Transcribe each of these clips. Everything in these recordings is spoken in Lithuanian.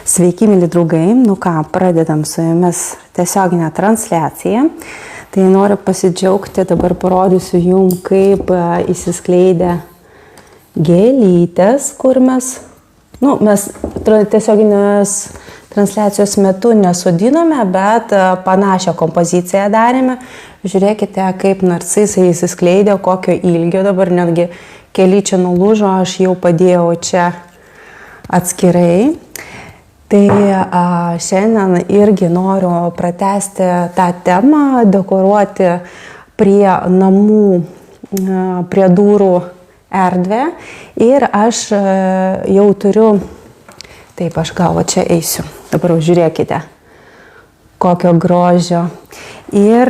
Sveiki, mėly draugai. Nu ką, pradedam su jumis tiesioginę transliaciją. Tai noriu pasidžiaugti, dabar parodysiu jums, kaip įsiskleidė gėlytės, kur mes tiesioginės transliacijos metu nesodinome, bet panašią kompoziciją darėme. Žiūrėkite, kaip narcisai įsiskleidė, kokio ilgio, dabar netgi keli čia nulūžo, aš jau padėjau čia atskirai. Tai šiandien irgi noriu pratęsti tą temą, dekoruoti prie namų, prie durų erdvę. Ir aš jau turiu, taip aš gal čia eisiu, dabar žiūrėkite, kokio grožio. Ir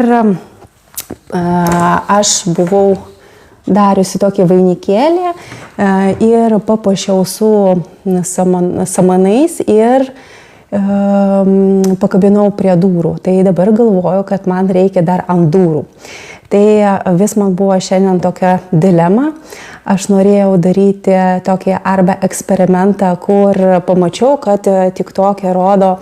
aš buvau dariusi tokį vainikėlį ir papuošiau su samanais ir pakabinau prie durų. Tai dabar galvoju, kad man reikia dar ant durų. Tai vis man buvo šiandien tokia dilema. Aš norėjau daryti tokį arba eksperimentą, kur pamačiau, kad TikTok'e rodo,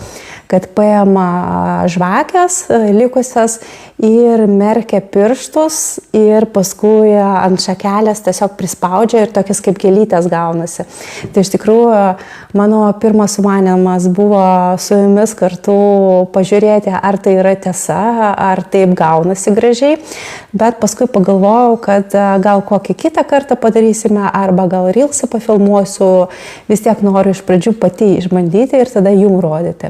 kad paima žvakės likusias ir merkia pirštus ir paskui ant šakelės tiesiog prispaudžia ir tokias kaip gėlytės gaunasi. Tai iš tikrųjų mano pirmas sumanymas buvo su jumis kartu pažiūrėti, ar tai yra tiesa, ar taip gaunasi gražiai, bet paskui pagalvojau, kad gal kokį kitą kartą padarysime, arba gal reelsą pafilmuosiu, vis tiek noriu iš pradžių pati išbandyti ir tada jums rodyti.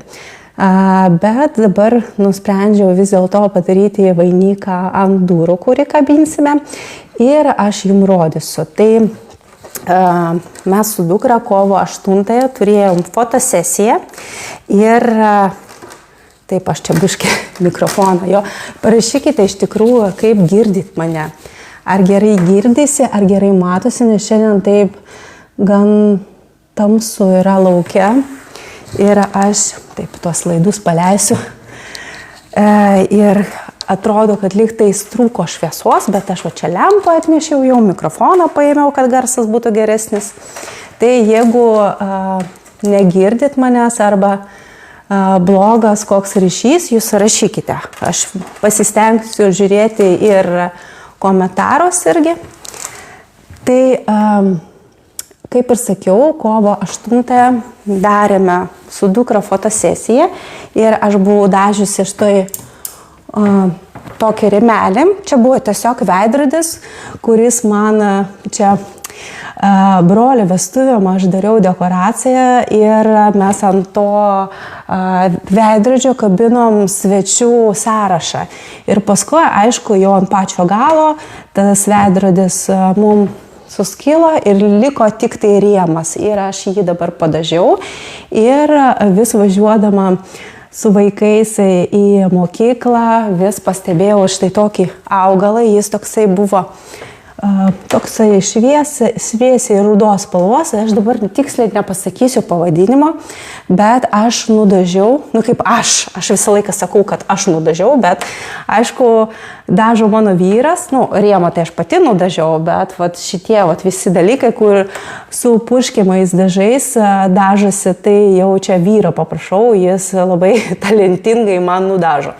Bet dabar nusprendžiau vis dėlto padaryti vainiką ant durų, kurį kabinsime, ir aš jums rodysiu. Tai mes su dukra kovo 8 turėjom fotosesiją ir taip aš čia biškį mikrofoną jo. Parašykite iš tikrųjų, kaip girdit mane. Ar gerai girdisi, ar gerai matosi, nes šiandien taip gan tamsu yra lauke. Ir aš taip tuos laidus paleisiu. Ir atrodo, kad lyg tai trūko šviesos, bet aš čia lempą atnešiau, jau mikrofoną paėmiau, kad garsas būtų geresnis. Tai jeigu negirdit manęs arba blogas koks ryšys, jūs rašykite. Aš pasistengsiu žiūrėti ir komentarus irgi. Tai kaip ir sakiau, kovo 8 darėme su dukra fotosesiją ir aš buvau dažiusi štai tokį rėmelį. Čia buvo tiesiog veidrodis, kuris man čia brolio vestuvėm aš dariau dekoraciją ir mes ant to veidrodžio kabinom svečių sąrašą. Ir paskui, aišku, jau ant pačio galo tas veidrodis mums suskilo ir liko tik tai rėmas. Ir aš jį dabar padažiau ir vis važiuodama su vaikais į mokyklą vis pastebėjau štai tokį augalą. Jis toksai buvo toksai šviesiai rudos spalvos. Aš dabar tiksliai nepasakysiu pavadinimo, bet aš nudažiau, kaip aš visą laiką sakau, kad aš nudažiau, bet aišku, dažo mano vyras, rėmą tai aš pati nudažiau, bet šitie visi dalykai, kur su puškimais dažais dažosi, tai jau čia vyro paprašau, jis labai talentingai man nudažo.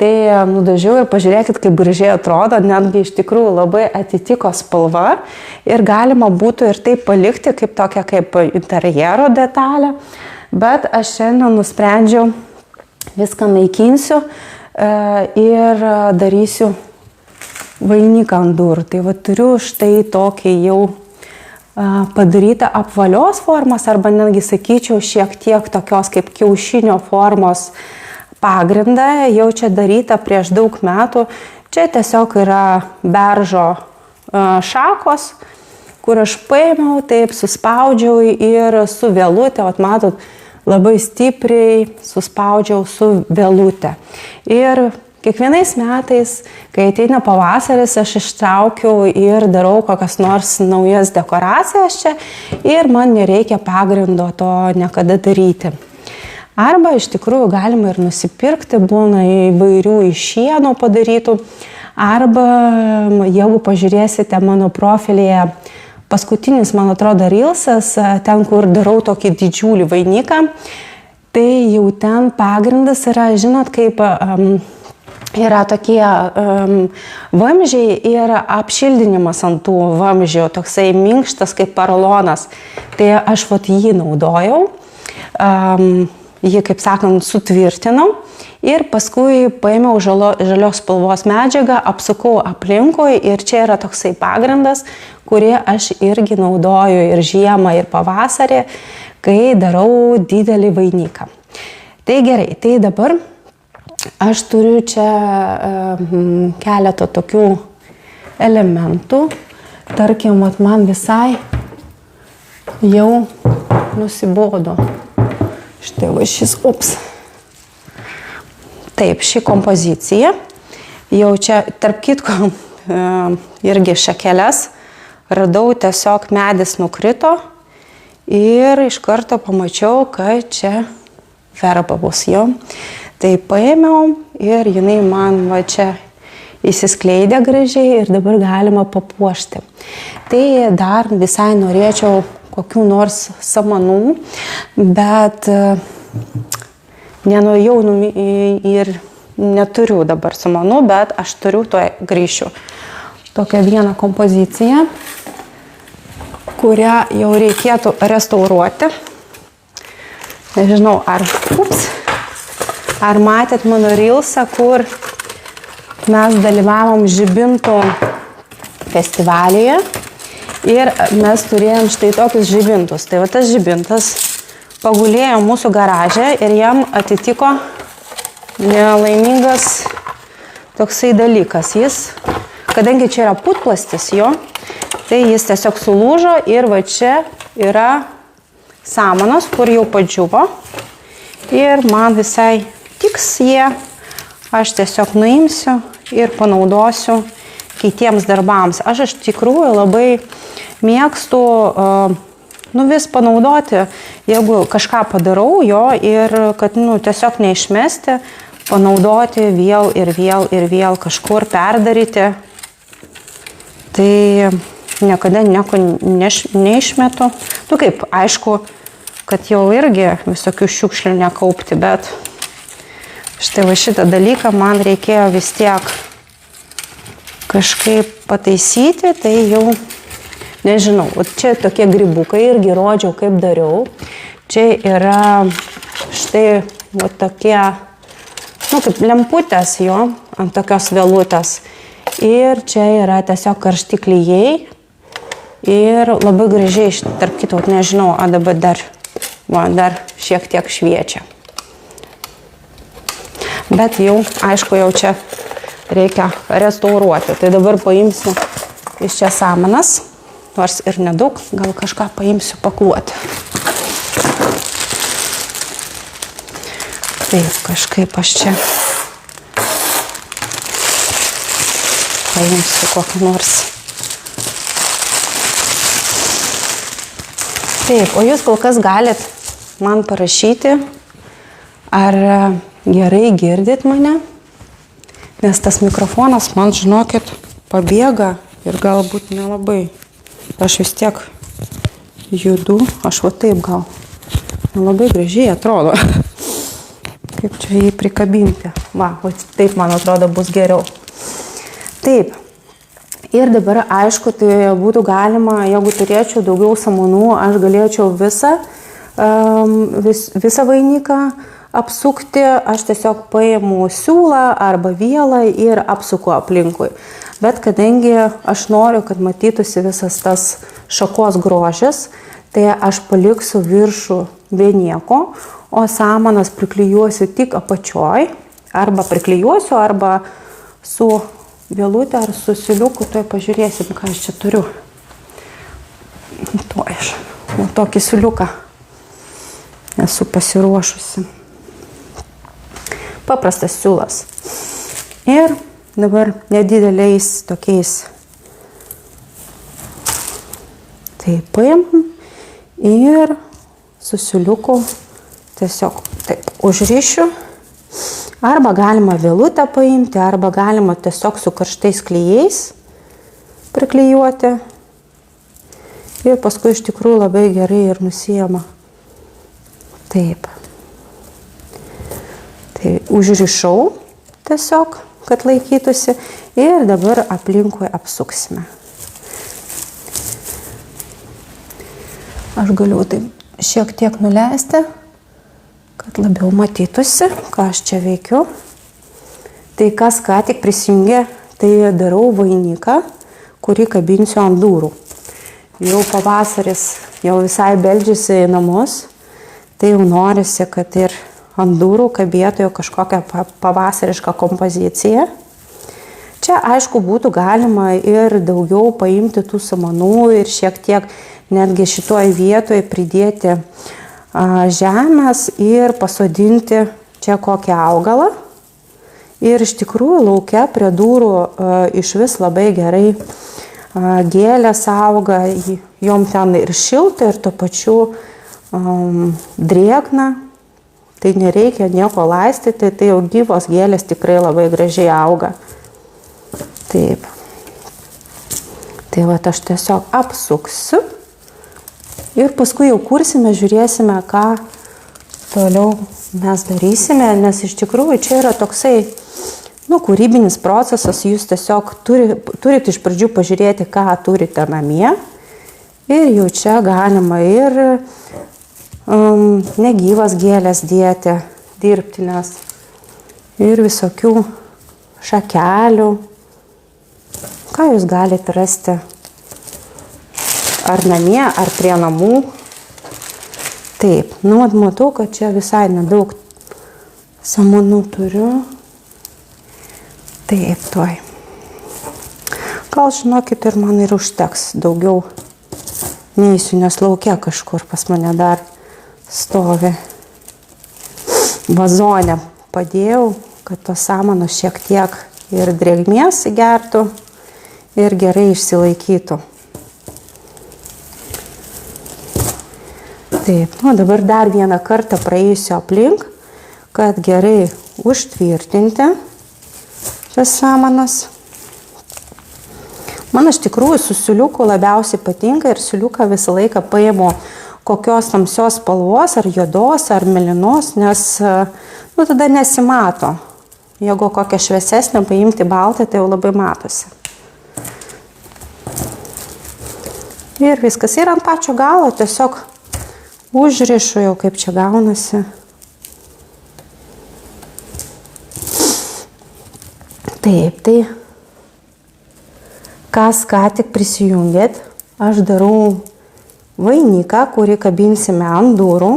Tai nudažiau ir pažiūrėkit, kaip gražiai atrodo, netgi iš tikrųjų labai atitiko spalva ir galima būtų ir taip palikti kaip tokia kaip interjero detalė, bet aš šiandien nusprendžiau viską naikinsiu ir darysiu vainiką ant durų. Tai turiu štai tokį jau padarytą apvalios formos arba netgi sakyčiau šiek tiek tokios kaip kiaušinio formos pagrindą, jau čia daryta prieš daug metų. Čia tiesiog yra beržo šakos, kur aš paėmiau, taip suspaudžiau ir su vielute, matot, labai stipriai suspaudžiau su vielute. Ir kiekvienais metais, kai ateina pavasaris, aš ištraukiau ir darau kokias nors naujas dekoracijas čia ir man nereikia pagrindo to niekada daryti. Arba iš tikrųjų galima ir nusipirkti, būna įvairių iš šieno padarytų. Arba jeigu pažiūrėsite mano profilyje, paskutinis, man atrodo, reelsas, ten, kur darau tokį didžiulį vainiką, Tai jau ten pagrindas yra, žinot, kaip yra tokie vamzdžiai ir apšildinimas ant tų vamzdžių, toksai minkštas kaip paralonas. Tai aš jį naudojau, jį, kaip sakant, sutvirtinau ir paskui paėmiau žalios spalvos medžiagą, apsukau aplinkui ir čia yra toksai pagrindas, kurį aš irgi naudoju ir žiemą, ir pavasarį, kai darau didelį vainiką. Tai gerai, tai dabar aš turiu čia keletą tokių elementų. Tarkim, man visai jau nusibodo. Štai va šis, Taip, ši kompozicija. Jau čia, tarp kitko, irgi šakeles. Radau, tiesiog medis nukrito ir iš karto pamačiau, kad čia verba bus jo. Tai paėmiau ir jinai man va čia įsiskleidė gražiai ir dabar galima papuošti. Tai dar visai norėčiau kokių nors samanų, bet nenuėjau ir neturiu dabar samanų, bet aš turiu, to grįšiu. Tokią vieną kompoziciją, kurią jau reikėtų restauruoti. Nežinau, ar matėt mano reelsą, kur mes dalyvavom žibintų festivalyje ir mes turėjom štai tokius žibintus. Tai va tas žibintas pagulėjo mūsų garaže ir jam atitiko nelaimingas toksai dalykas. Jis, kadangi čia yra putplastis jo, tai jis tiesiog sulūžo ir va čia yra samanos, kur jau padžiuvo. Ir man visai tiks jie. Aš tiesiog nuimsiu ir panaudosiu kitiems darbams. Aš iš tikrųjų labai mėgstu vis panaudoti, jeigu kažką padarau jo ir kad tiesiog neišmesti, panaudoti vėl ir vėl kažkur perdaryti. Tai niekada nieko neišmetu. Kaip, aišku, kad jau irgi visokių šiukšlių nekaupti, bet štai va šitą dalyką man reikėjo vis tiek kažkaip pataisyti, tai jau nežinau, čia tokie grybukai irgi rodžiau, kaip dariau. Čia yra štai va tokie, kaip lemputės jo, ant tokios vėlutės. Ir čia yra tiesiog karšti klijai. Ir labai gražiai, tarp kito, nežinau, dabar dar šiek tiek šviečia. Bet jau, aišku, jau čia reikia restauruoti. Tai dabar paimsiu iš čia samanas. Nors ir nedaug, gal kažką paimsiu pakuoti. Taip, kažkaip aš čia paimsiu kokį nors. Taip, o jūs kol kas galit man parašyti, ar gerai girdit mane, nes tas mikrofonas man, žinokit, pabėga ir galbūt nelabai. Aš vis tiek judu, aš va taip gal. Labai gražiai atrodo. Kaip čia jį prikabinti. Va, taip man atrodo bus geriau. Taip. Ir dabar, aišku, tai būtų galima, jeigu turėčiau daugiau samanų, aš galėčiau visą vainiką apsukti. Aš tiesiog paimu siūlą arba vielą ir apsuku aplinkui. Bet kadangi aš noriu, kad matytųsi visas tas šakos grožis, tai aš paliksiu viršų be nieko, o samanas priklijuosiu tik apačioj, arba priklijuosiu, arba su vėlutė ar su siuliuku, tai pažiūrėsim, ką aš čia turiu. Tokį siuliuką esu pasiruošusi. Paprastas siūlas. Ir dabar nedideliais tokiais taip paimam ir su siuliuku tiesiog taip užrišiu. Arba galima vėlutę paimti, arba galima tiesiog su karštais klijais priklijuoti. Ir paskui iš tikrųjų labai gerai ir nusiema. Taip. Tai užrišau tiesiog, kad laikytųsi ir dabar aplinkui apsuksime. Aš galiu taip šiek tiek nuleisti, kad labiau matytųsi, ką aš čia veikiu. Tai kas ką tik prisijungė, tai darau vainiką, kurį kabinsiu ant durų. Jau pavasaris jau visai beldžiasi į namus, tai jau norisi, kad ir ant durų kabėtų jau kažkokią pavasarišką kompoziciją. Čia, aišku, būtų galima ir daugiau paimti tų samanų ir šiek tiek netgi šitoj vietoje pridėti žemės ir pasodinti čia kokį augalą. Ir iš tikrųjų lauke prie durų iš vis labai gerai gėlės auga, jom ten ir šilta, ir tuo pačiu drėgna. Tai nereikia nieko laistyti, tai jau gyvos gėlės tikrai labai gražiai auga. Taip. Tai va, aš tiesiog apsuksiu ir paskui jau kursime, žiūrėsime, ką toliau mes darysime, nes iš tikrųjų čia yra toksai, kūrybinis procesas, jūs tiesiog turite iš pradžių pažiūrėti, ką turite namie ir jau čia galima ir negyvas gėlės dėti, dirbtinės ir visokių šakelių. Ką jūs galite rasti ar namie, ar prie namų. Taip, matau, kad čia visai nedaug samanų turiu. Taip, tuoj. Gal žinokit, ir man ir užteks daugiau neįsiu, nes lauke kažkur pas mane dar stovi vazone. Padėjau, kad tos samanos šiek tiek ir drėgmės įgertų ir gerai išsilaikytų. Taip, dabar dar vieną kartą praėjusiu aplink, kad gerai užtvirtinti šias samanas. Man iš tikrųjų su siūliuku labiausiai patinka ir siūliuką visą laiką paimu kokios tamsios spalvos, ar juodos, ar mėlynos, nes tada nesimato. Jeigu kokią šviesesnę paimti baltą, tai jau labai matosi. Ir viskas. Ir ant pačio galo tiesiog užrišu jau, kaip čia gaunasi. Taip, tai kas ką tik prisijungėt, aš darau vainiką, kurį kabinsime ant durų.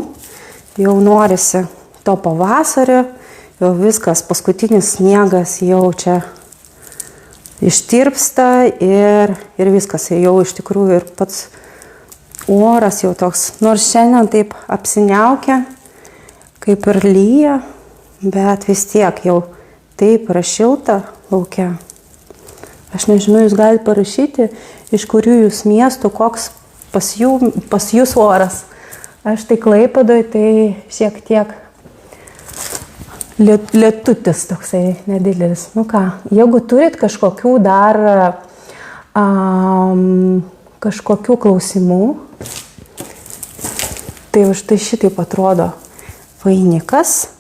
Jau norisi to pavasario, jau viskas, paskutinis sniegas jau čia ištirpsta ir viskas, jau iš tikrųjų ir pats oras jau toks, nors šiandien taip apsiniaukia, kaip ir lyja, bet vis tiek jau taip yra šilta lauke. Aš nežinau, jūs galite parašyti, iš kurių jūs miestų, koks pas jūs oras. Aš tai Klaipėdoj, tai šiek tiek lietutis toksai nedidelis. Jeigu turit kažkokių dar kažkokių klausimų, tai štai šitaip atrodo vainikas.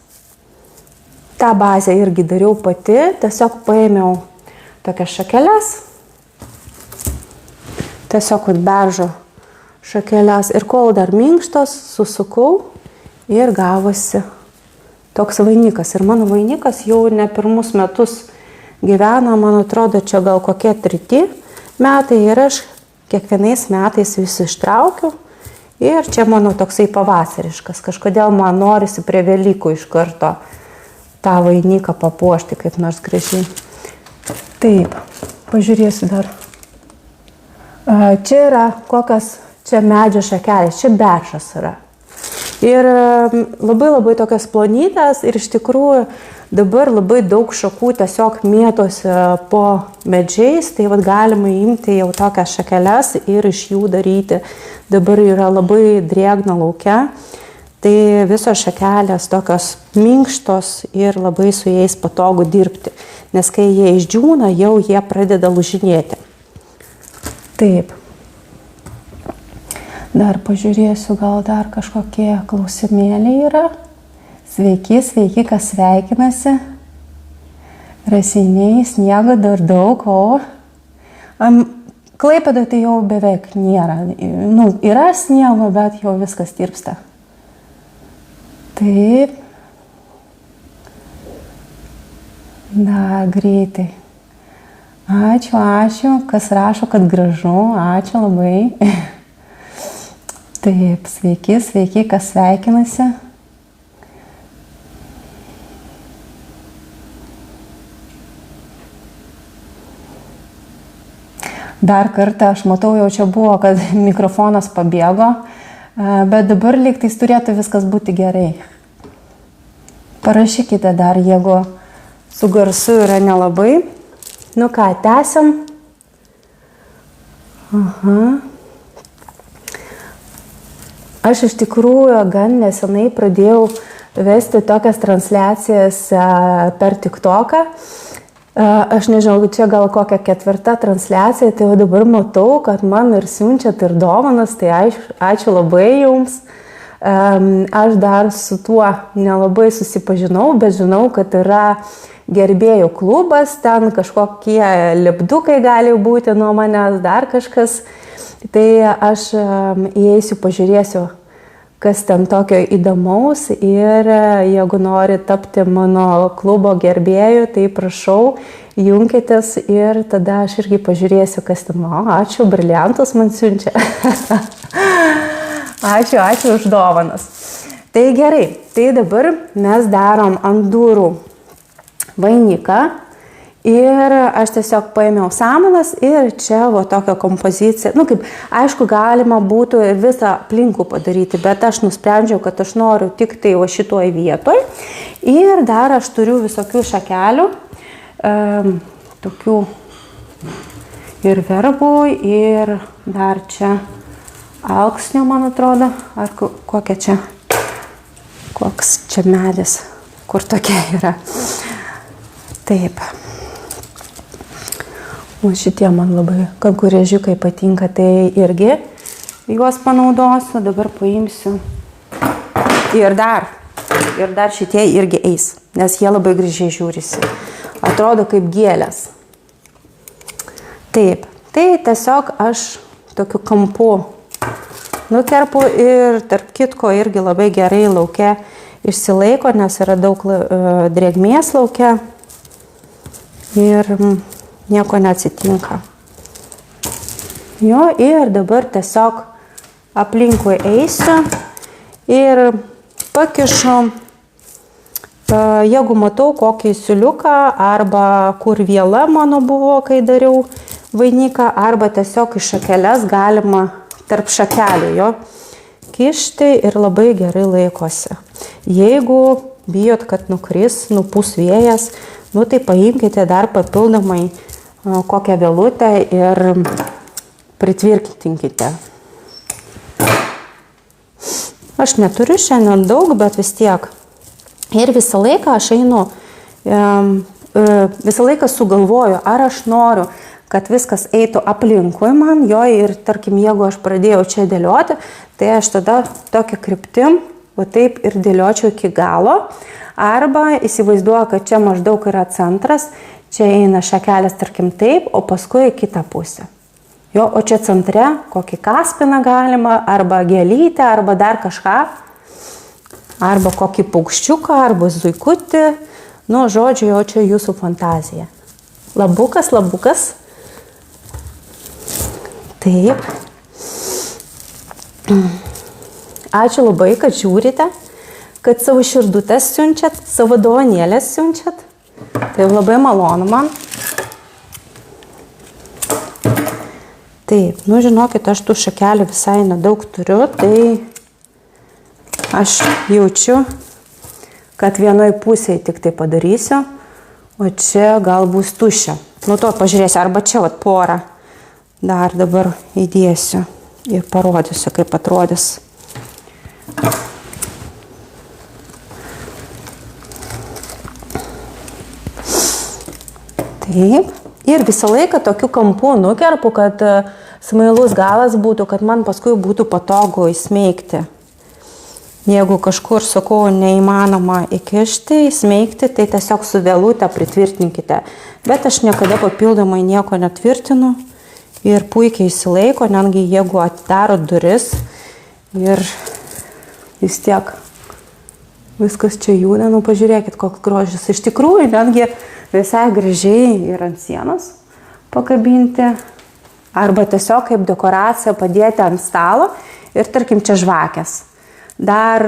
tą bazę irgi dariau pati, tiesiog paėmiau tokias šakeles, tiesiog beržo šakeles ir kol dar minkštos, susukau ir gavosi toks vainikas. Ir mano vainikas jau ne pirmus metus gyvena, man atrodo, čia gal kokie 3 metai ir aš kiekvienais metais vis ištraukiu. Ir čia mano toksai pavasariškas. Kažkodėl man norisi prie Velykų iš karto tą vainiką papuošti kaip nors gražiai. Taip, pažiūrėsiu dar. Čia yra kokios čia medžio šakelės, čia beržas yra. Ir labai tokios plonytės ir iš tikrųjų dabar labai daug šakų tiesiog mėtosi po medžiais, tai vat galima imti jau tokias šakeles ir iš jų daryti. Dabar yra labai drėgna lauke, tai visos šakelės tokios minkštos ir labai su jais patogu dirbti, nes kai jie išdžiūna, jau jie pradeda lūžinėti. Taip. Dar pažiūrėsiu, gal dar kažkokie klausimėliai yra. Sveiki, sveiki, kas sveikinasi. Raseiniai, sniego dar daug, o Klaipėdoje tai jau beveik nėra. Nu, yra sniego, bet jau viskas tirpsta. Taip. Dar greitai. Ačiū, ačiū, kas rašo, kad gražu, ačiū labai. Taip, sveiki, sveiki, kas sveikinasi. Dar kartą, aš matau, jau čia buvo, kad mikrofonas pabėgo, bet dabar lygtais turėtų viskas būti gerai. Parašykite dar, jeigu su garsu yra nelabai. Nu ką, tęsiam. Aha. Aš iš tikrųjų gan nesenai pradėjau vesti tokias transliacijas per TikToką. Aš nežinau, čia gal kokia 4. transliacija, tai jau dabar matau, kad man ir siunčiat ir dovanas, tai ačiū labai jums. Aš dar su tuo nelabai susipažinau, bet žinau, kad yra gerbėjų klubas, ten kažkokie lipdukai gali būti nuo manęs, dar kažkas. Tai aš įeisiu, pažiūrėsiu, kas ten tokio įdomaus ir jeigu nori tapti mano klubo gerbėjų, tai prašau, junkitės ir tada aš irgi pažiūrėsiu, kas ten. O, ačiū, briliantus man siunčia. Ačiū už dovanas. Tai gerai, tai dabar mes darom ant durų vainiką ir aš tiesiog paėmiau samanas ir čia va tokią kompoziciją. Nu kaip, aišku, galima būtų visą aplinkų padaryti, bet aš nusprendžiau, kad aš noriu tik tai va šitoj vietoj. Ir dar aš turiu visokių šakelių, tokių ir verbų, ir dar čia alksnio, man atrodo, ar kokia čia, koks čia medis, kur tokia yra. Taip. O šitie man labai kankurėžiukai patinka, tai irgi juos panaudosiu. Dabar paimsiu. Ir dar šitie irgi eis, nes jie labai gražiai žiūrisi. Atrodo kaip gėlės. Taip, tai tiesiog aš tokiu kampu nukerpu ir tarp kitko irgi labai gerai lauke išsilaiko, nes yra daug drėgmės lauke. Ir nieko neatsitinka. Jo, ir dabar tiesiog aplinkui eisiu ir pakišu, jeigu matau kokį siuliuką arba kur viela mano buvo, kai dariau vainiką, arba tiesiog iš šakeles galima tarp šakelių jo kišti ir labai gerai laikosi. Jeigu bijot, kad nukris, nupūs vėjas, nu tai paimkite dar papildomai kokią vielutę ir pritvirtinkite. Aš neturiu šiandien daug, bet vis tiek. Ir visą laiką aš einu, visą laiką sugalvoju, ar aš noriu, kad viskas eitų aplinkui man, jo, ir tarkim, jeigu aš pradėjau čia dėlioti, tai aš tada tokią kryptim, va taip ir dėliočiau iki galo. Arba įsivaizduoju, kad čia maždaug yra centras, čia eina šakelės, tarkim, taip, o paskui į kitą pusę. Jo, o čia centre kokį kaspiną galima, arba gėlytę, arba dar kažką, arba kokį paukščiuką, arba zuikutį. Nu, žodžiu, jau čia jūsų fantazija. Labukas. Taip. Ačiū labai, kad žiūrite, kad savo širdutės siunčiat, savo dovanėlės siunčiat. Tai labai malonu man. Taip, nu žinokit, aš tų šakelių visai nedaug turiu, tai aš jaučiu, kad vienoj pusėje tik tai padarysiu, o čia gal bus tuščia. Nu to pažiūrėsiu, arba čia vat porą dar dabar įdėsiu ir parodysiu, kaip atrodys. Taip. Ir visą laiką tokiu kampu nukerpu, kad smailus galas būtų, kad man paskui būtų patogu įsmeigti. Jeigu kažkur, sakau, neįmanoma įkišti, įsmeigti, tai tiesiog su vėlute pritvirtinkite. Bet aš niekada papildomai nieko netvirtinu ir puikiai įsilaiko, netgi jeigu atidaro duris ir vis tiek viskas čia juda, nu pažiūrėkit, koks grožis. Iš tikrųjų, netgi visai gražiai ir ant sienos pakabinti, arba tiesiog kaip dekoraciją padėti ant stalo ir tarkim čia žvakės. Dar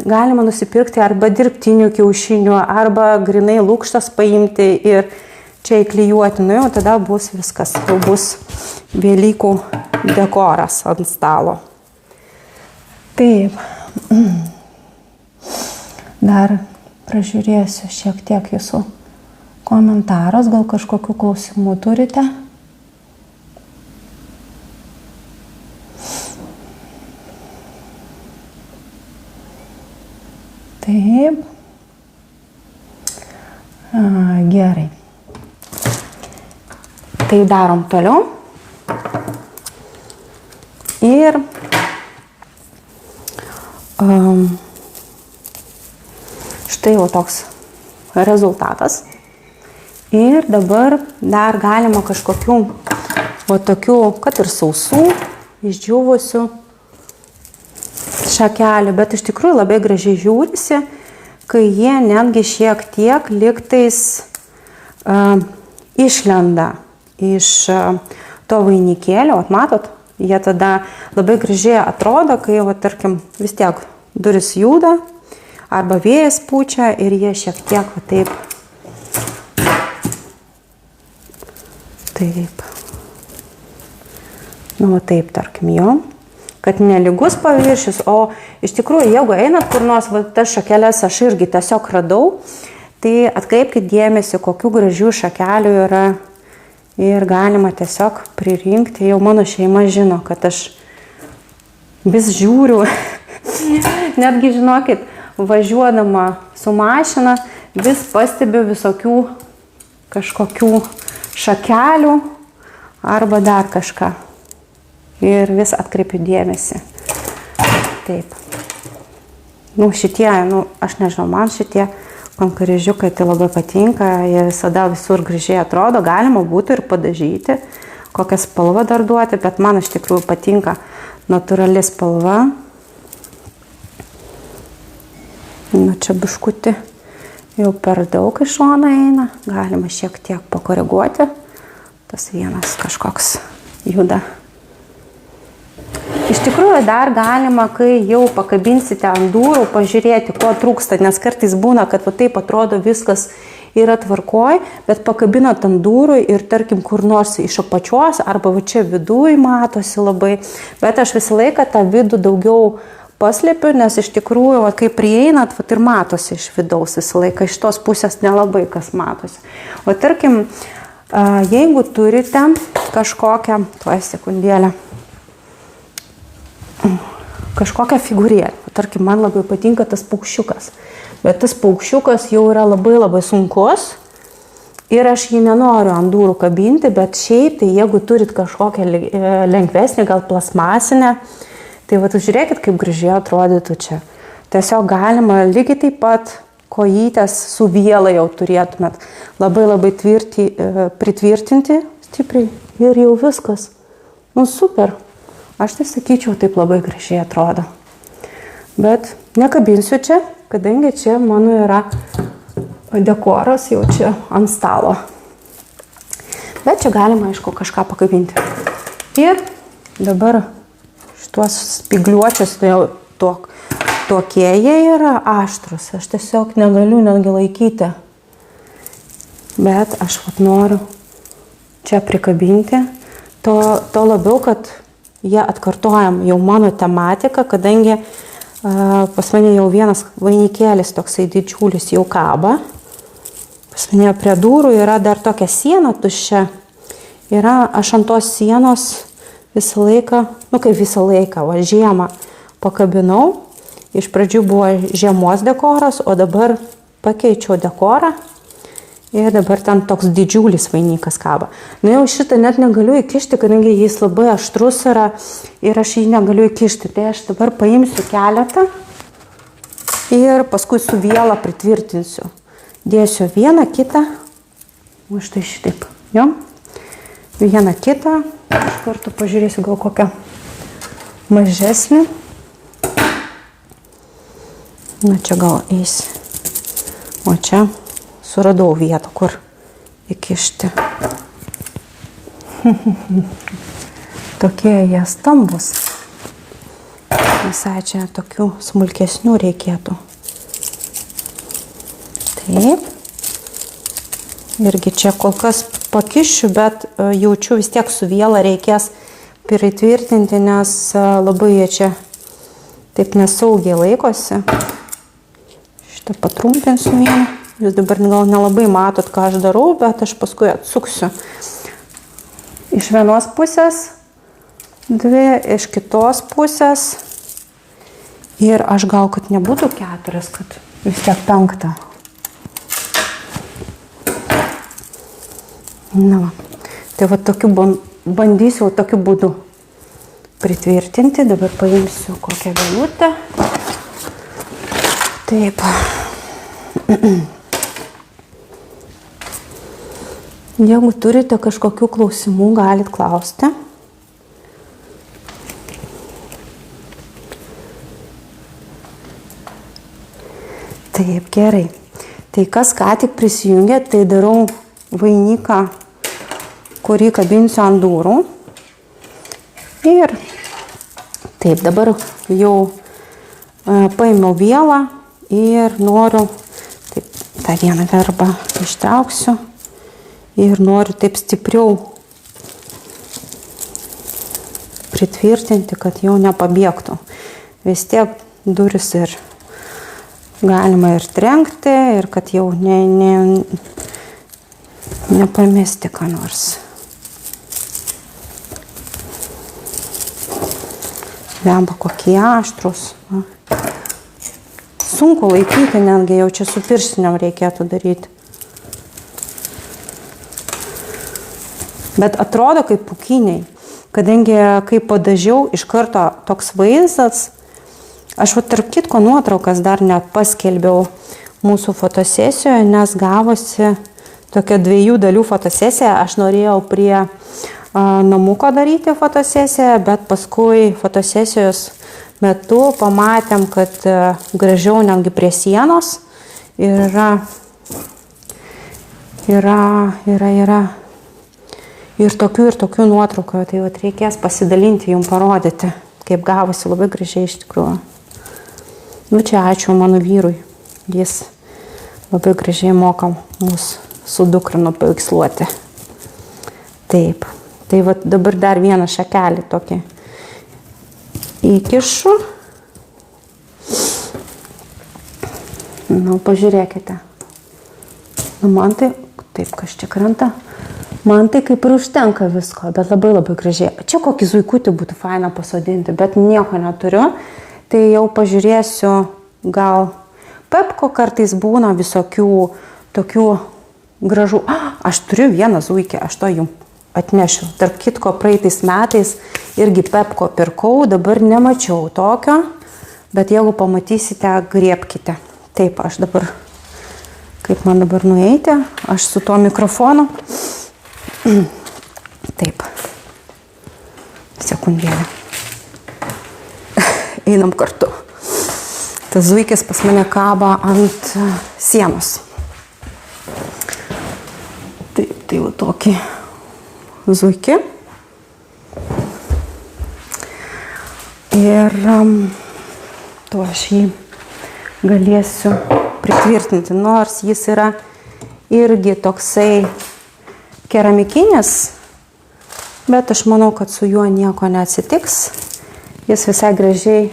galima nusipirkti arba dirbtinių kiaušinių, arba grinai lūkštas paimti ir čia įklijuoti, nu jau tada bus viskas, jau bus Velykų dekoras ant stalo. Taip. Dar pražiūrėsiu šiek tiek jūsų komentarus, gal kažkokių klausimų turite. Taip. Gerai. Tai darom toliau. Ir štai jau toks rezultatas. Ir dabar dar galima kažkokių o tokių, kad ir sausų, išdžiūvusių šakelių, bet iš tikrųjų labai gražiai žiūrisi, kai jie netgi šiek tiek lygtais išlenda iš to vainikėlio, matot, jie tada labai gražiai atrodo, kai, tarkim, vis tiek duris juda, arba vėjas pučia ir jie šiek tiek taip, nu taip, tarkim, jo. Kad nelygus paviršius, o iš tikrųjų, jeigu einat kur nors, tas šakelės aš irgi tiesiog radau, tai atkreipkite dėmesį, kokių gražių šakelių yra ir galima tiesiog pririnkti. Jau mano šeima žino, kad aš vis žiūriu, netgi žinokit, važiuodama su mašina, vis pastebiu visokių kažkokių šakelių arba dar kažką. Ir vis atkreipiu dėmesį. Taip. Nu, šitie, aš nežinau, man šitie kankorėžiukai tai labai patinka, jie visada visur gražiai atrodo, galima būtų ir padažyti, kokią spalvą dar duoti, bet man iš tikrųjų patinka natūrali spalva. Nu, čia biškutį jau per daug iš šono eina, galima šiek tiek pakoreguoti, tas vienas kažkoks juda. Iš tikrųjų dar galima, kai jau pakabinsite ant durų, pažiūrėti, ko trūksta, nes kartais būna, kad taip atrodo viskas yra tvarkoj, bet pakabinat ant durų ir tarkim kur nors iš apačios arba čia viduj matosi labai, bet aš visą laiką tą vidų daugiau paslėpiu, nes iš tikrųjų, kai prieinat, ir matosi iš vidaus visą laiką, iš tos pusės nelabai kas matosi. O tarkim, jeigu turite kažkokią, sekundėlę, kažkokią figūrėlę. Tarkim, man labai patinka tas paukščiukas. Bet tas paukščiukas jau yra labai sunkus ir aš jį nenoriu ant durų kabinti, bet šiaip, tai jeigu turit kažkokią lengvesnį, gal plasmasinę, tai žiūrėkit, kaip gražiai atrodytų čia. Tiesiog galima lygiai taip pat kojytės su viela jau turėtumėt labai pritvirtinti stipriai ir jau viskas. Nu, super. Aš tai sakyčiau, taip labai gražiai atrodo. Bet nekabinsiu čia, kadangi čia mano yra dekoras jau čia ant stalo. Bet čia galima, aišku, kažką pakabinti. Ir dabar šituos spigliuočius tokie jie yra aštrus. Aš tiesiog negaliu netgi laikyti. Bet aš noriu čia prikabinti. To labiau, kad jie atkartojam jau mano tematiką, kadangi pas mane jau vienas vainikėlis toksai didžiulis jau kaba. Pas mane prie durų yra dar tokia siena tuščia. Aš ant tos sienos visą laiką, kaip visą laiką, žiemą pakabinau. Iš pradžių buvo žiemos dekoras, o dabar pakeičiau dekorą. Ir dabar ten toks didžiulis vainikas kaba. Jau šitą net negaliu įkišti, kadangi jis labai aštrus yra ir aš jį negaliu įkišti. Tai aš dabar paimsiu keletą Ir paskui su viela pritvirtinsiu. Dėsiu vieną, kitą. O štai šitaip. Jo. Vieną, kitą. Iš karto pažiūrėsiu gal kokią mažesnį. Na čia gal eis. O čia suradau vietą, kur įkišti. Tokie jie stambus. Visai čia tokių smulkesnių reikėtų. Taip. Irgi čia kol kas pakišiu, bet jaučiu vis tiek su viela reikės pritvirtinti, nes labai jie čia taip nesaugiai laikosi. Šitą patrumpinsiu vieną. Jūs dabar gal nelabai matot, ką aš darau, bet aš paskui atsuksiu. Iš vienos pusės, dvi, iš kitos pusės. Ir aš gal, kad nebūtų 4, kad vis tiek 5. Na va. Tai va tokiu bandysiu tokiu būdu pritvirtinti. Dabar paimsiu kokią vielutę. Taip. Jeigu turite kažkokių klausimų, galit klausti. Taip, gerai. Tai kas ką tik prisijungia, tai darau vainiką, kurį kabinsiu ant durų. Ir taip, dabar jau paėmiau vielą ir noriu, taip, tą vieną verbą ištrauksiu ir noriu taip stipriau pritvirtinti, kad jau nepabėgtų. Vis tiek duris ir galima ir trenkti, ir kad jau nepamesti ką nors. Lemba kokie aštrus. Sunku laikyti, netgi jau čia su pirštiniam reikėtų daryti. Bet atrodo kaip pūkiniai, kadangi kai padažiau iš karto toks vaizdas. Aš tarp kitko nuotraukas dar net paskelbiau mūsų fotosesijoje, nes gavosi tokia 2 dalių fotosesija. Aš norėjau prie namuko daryti fotosesiją, bet paskui fotosesijos metu pamatėm, kad gražiau netgi prie sienos. Ir yra ir tokių nuotraukų. Tai vat reikės pasidalinti, jums parodyti, kaip gavosi labai gražiai iš tikrųjų. Nu čia ačiū mano vyrui, jis labai gražiai moka mus su dukra nupaveiksluoti. Taip, tai va dabar dar vieną šakelį tokį įkišu. Nu, pažiūrėkite. Nu, man tai, taip, kas čia krenta, man tai kaip ir užtenka visko, bet labai gražiai. Čia kokį zuikutį būtų faina pasodinti, bet nieko neturiu. Tai jau pažiūrėsiu, gal Pepko kartais būna visokių tokių gražų. Aš turiu vieną zuikį, aš to jums atnešiu. Tarp kitko, praeitais metais irgi Pepko pirkau, dabar nemačiau tokio, bet jeigu pamatysite, griebkite. Taip, aš dabar, kaip man dabar nueiti, aš su tuo mikrofonu. Taip, sekundėlę. Einam kartu. Tas zuikis pas mane kaba ant sienos. Taip, tai va tokį zuikį. Ir to aš jį galėsiu pritvirtinti, nors jis yra irgi toksai keramikinis, bet aš manau, kad su juo nieko neatsitiks. Jis visai gražiai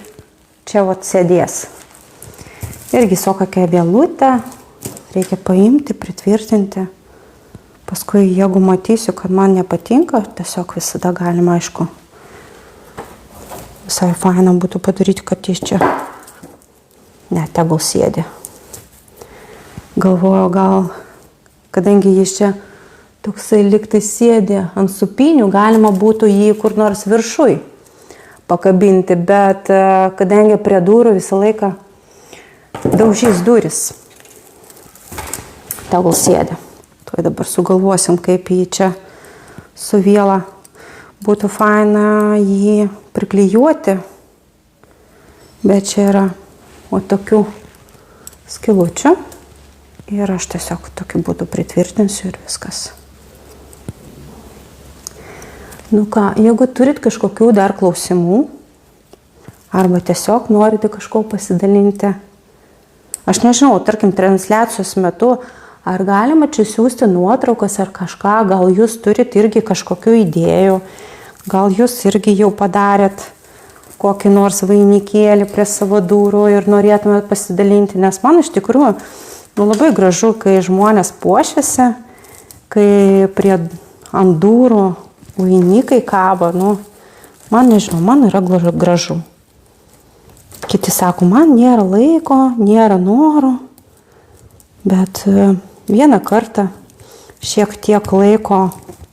čia vat sėdės. Irgi su kokia vielutė, reikia paimti, pritvirtinti. Paskui, jeigu matysiu, kad man nepatinka, tiesiog visada galima, aišku, visai faina būtų padaryti, kad jis čia, ne, tegul sėdi. Galvoju, gal, kadangi jis čia toksai liktai sėdi ant supinių, galima būtų jį kur nors viršui pakabinti, bet kadangi prie durų visą laiką daužys duris. Tegul sėdė. Tuoj dabar sugalvosim, kaip jį čia suvėlą. Būtų faina jį priklijuoti, bet čia yra tokių skylučių ir aš tiesiog tokiu būdu pritvirtinsiu ir viskas. Nu ką, jeigu turit kažkokių dar klausimų, arba tiesiog norite kažko pasidalinti, aš nežinau, tarkim, transliacijos metu, ar galima čia siųsti nuotraukas ar kažką, gal jūs turit irgi kažkokių idėjų, gal jūs irgi jau padarėt kokį nors vainikėlį prie savo durų ir norėtumėt pasidalinti, nes man iš tikrųjų labai gražu, kai žmonės puošiasi, kai prie ant durų vainikai kabo, man nežinau, man yra gražu. Kiti sako, man nėra laiko, nėra noro, bet vieną kartą šiek tiek laiko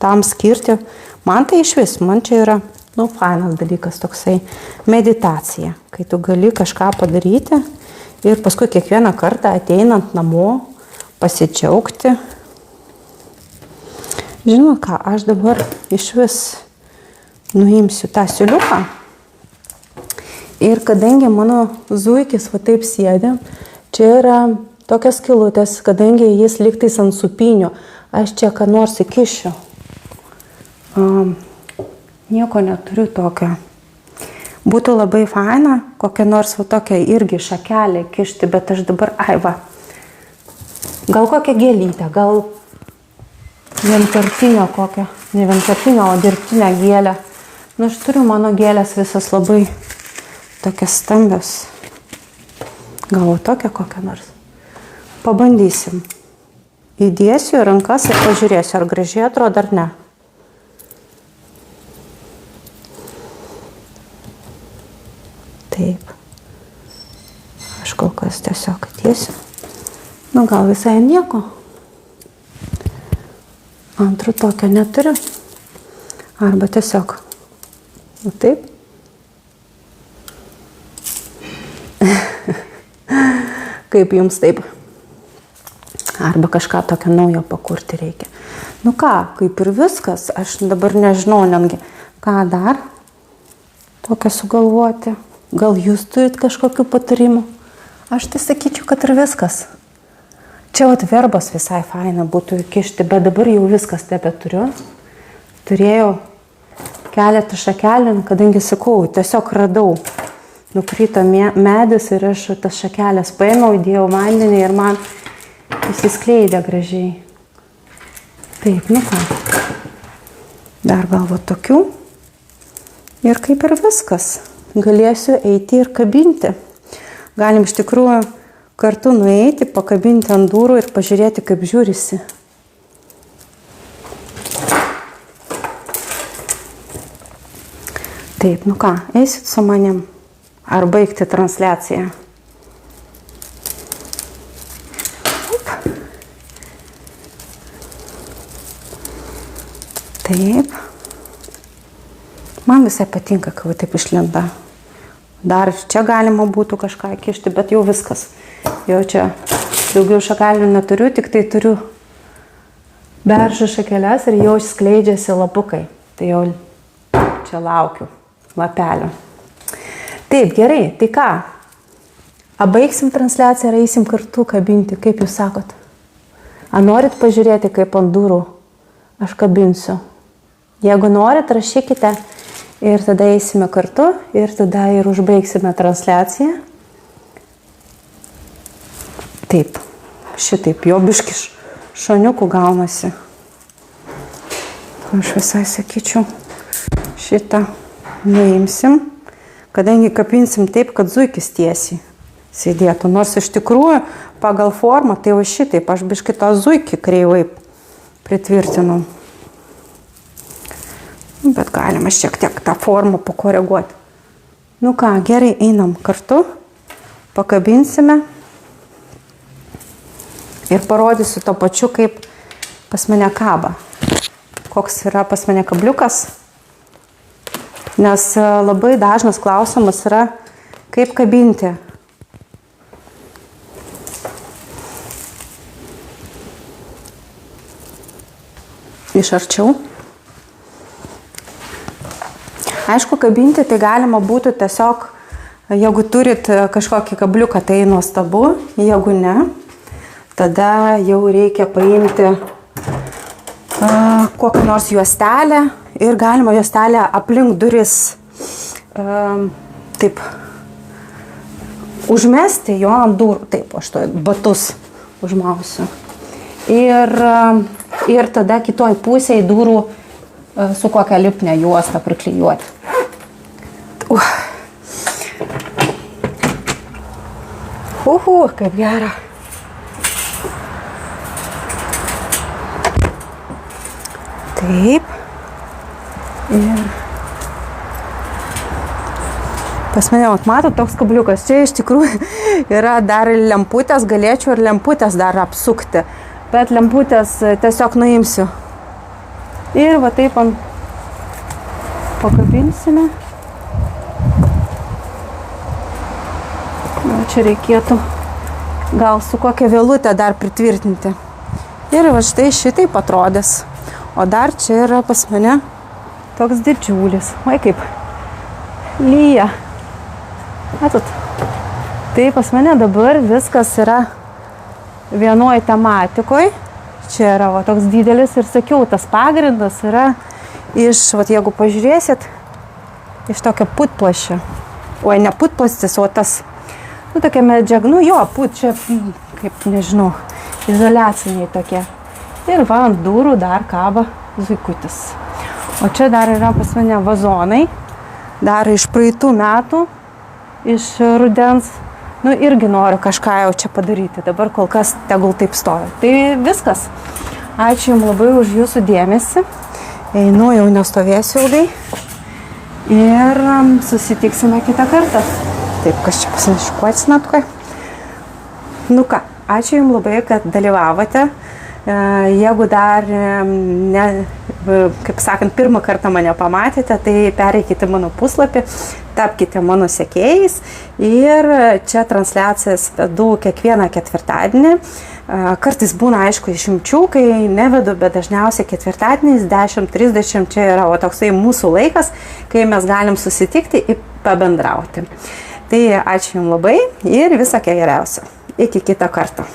tam skirti, man tai išvis, man čia yra, fainas dalykas toksai, meditacija, kai tu gali kažką padaryti ir paskui kiekvieną kartą ateinant namo, pasidžiaugti. Žinoma ką, aš dabar išvis nuimsiu tą siūliuką ir kadangi mano zuikis va taip sėdė, čia yra tokias skylutės, kadangi jis lygtais ant supinių, aš čia ką nors įkišiu. Nieko neturiu tokio. Būtų labai faina, kokią nors va tokią irgi šakelę kišti, bet aš dabar, gal kokią gėlytę, gal vienkartinio kokią, ne vienkartinio, o dirbtinę gėlę. Aš turiu mano gėlės visas labai tokias stambios. Gal tokią kokią nors. Pabandysim. Įdėsiu į rankas ir pažiūrėsiu, ar gražiai atrodo ar ne. Taip. Aš kol kas tiesiog atėsiu. Gal visai nieko. Antrų tokio neturiu. Arba tiesiog. Taip. Kaip jums taip. Arba kažką tokio naujo pakurti reikia. Ką, kaip ir viskas. Aš dabar nežinau netgi, ką dar tokio sugalvoti. Gal jūs turit kažkokių patarimų? Aš tai sakyčiau, kad ir viskas. Čia verbos visai faina būtų įkišti, bet dabar jau viskas nebeturiu. Turėjau keletą šakelių, kadangi sakau, tiesiog radau. Nukrito medis ir aš tas šakelės paėmiau, įdėjau vandenį ir man įsiskleidė gražiai. Taip, ką. Dar gal va tokių. Ir kaip ir viskas. Galėsiu eiti ir kabinti. Galim iš tikrųjų kartu nueiti, pakabinti ant durų ir pažiūrėti, kaip žiūrisi. Taip, ką, eisit su manim ar baigti transliaciją? Taip. Man visai patinka, kai taip išlenda. Dar čia galima būtų kažką kišti, bet jau viskas. Jau čia daugiau šakelių neturiu, tik tai turiu beržo šakeles ir jau skleidžiasi lapukai. Tai jau čia laukiu lapelio. Taip, gerai, tai ką? Baigsim transliaciją ir eisim kartu kabinti, kaip jūs sakot? Norit pažiūrėti, kaip ant durų aš kabinsiu? Jeigu norit, rašykite. Ir tada eisime kartu ir tada ir užbaigsime transliaciją. Taip, šitaip, jo biški šoniukų gaunasi. Aš visai sakyčiau, šitą nuimsim, kadangi kapinsim taip, kad zuikis tiesiai sėdėtų. Nors iš tikrųjų pagal formą, tai va šitaip, aš biški tą zuikį kreivai pritvirtinau. Bet galima šiek tiek tą formą pakoreguoti. Ką, gerai, einam kartu, pakabinsime ir parodysiu to pačiu, kaip pas mane kaba. Koks yra pas mane kabliukas. Nes labai dažnas klausimas yra, kaip kabinti iš arčiau. Aišku, kabinti tai galima būtų tiesiog, jeigu turit kažkokį kabliuką, tai nuostabu, jeigu ne, tada jau reikia paimti kokią nors juostelę ir galima juostelę aplink duris taip užmesti jo ant durų, taip, aš to batus užmausiu. Ir tada kitoj pusėje durų su kokią lipnę juostą priklijuoti. Kaip gera. Taip. Ir pas mane, matot, toks kabliukas. Čia iš tikrųjų yra dar lemputės, galėčiau ir lemputės dar apsukti. Bet lemputės tiesiog nuimsiu. Ir va taip pakabinsime. Čia reikėtų gal su kokią vėlutę dar pritvirtinti. Ir va štai šitaip atrodys. O dar čia yra pas mane toks didžiulis. Oi, kaip lyja. Matot, tai pas mane dabar viskas yra vienoj tematikoje. Čia yra va, toks didelis ir sakiau, tas pagrindas yra iš, va, jeigu pažiūrėsit, iš tokio putplaščio. Oi, ne putplastis, o tas, nu, tokia medžiaga, nu jo, čia, kaip nežinau, izoliaciniai tokie. Ir va, ant durų dar kaba zuikutis. O čia dar yra pas mane vazonai, dar iš praeitų metų, iš rudens. Nu, irgi noriu kažką jau čia padaryti. Dabar kol kas tegul taip stovi. Tai viskas. Ačiū Jums labai už Jūsų dėmesį. Einu, jau nestovėsiu ilgai. Ir susitiksime kitą kartą. Taip, kas čia pasinašikuoti snatkoje. Nu ką, ačiū Jums labai, kad dalyvavote. Jeigu dar, kaip sakant, pirmą kartą mane pamatėte, tai pereikite mano puslapį, tapkite mano sekėjais ir čia transliacijas vedu kiekvieną ketvirtadienį. Kartais būna, aišku, išimčių, kai nevedu, bet dažniausiai ketvirtadieniais 10:30 čia yra toksai mūsų laikas, kai mes galim susitikti ir pabendrauti. Tai ačiū Jums labai ir visą geriausią. Iki kito karto.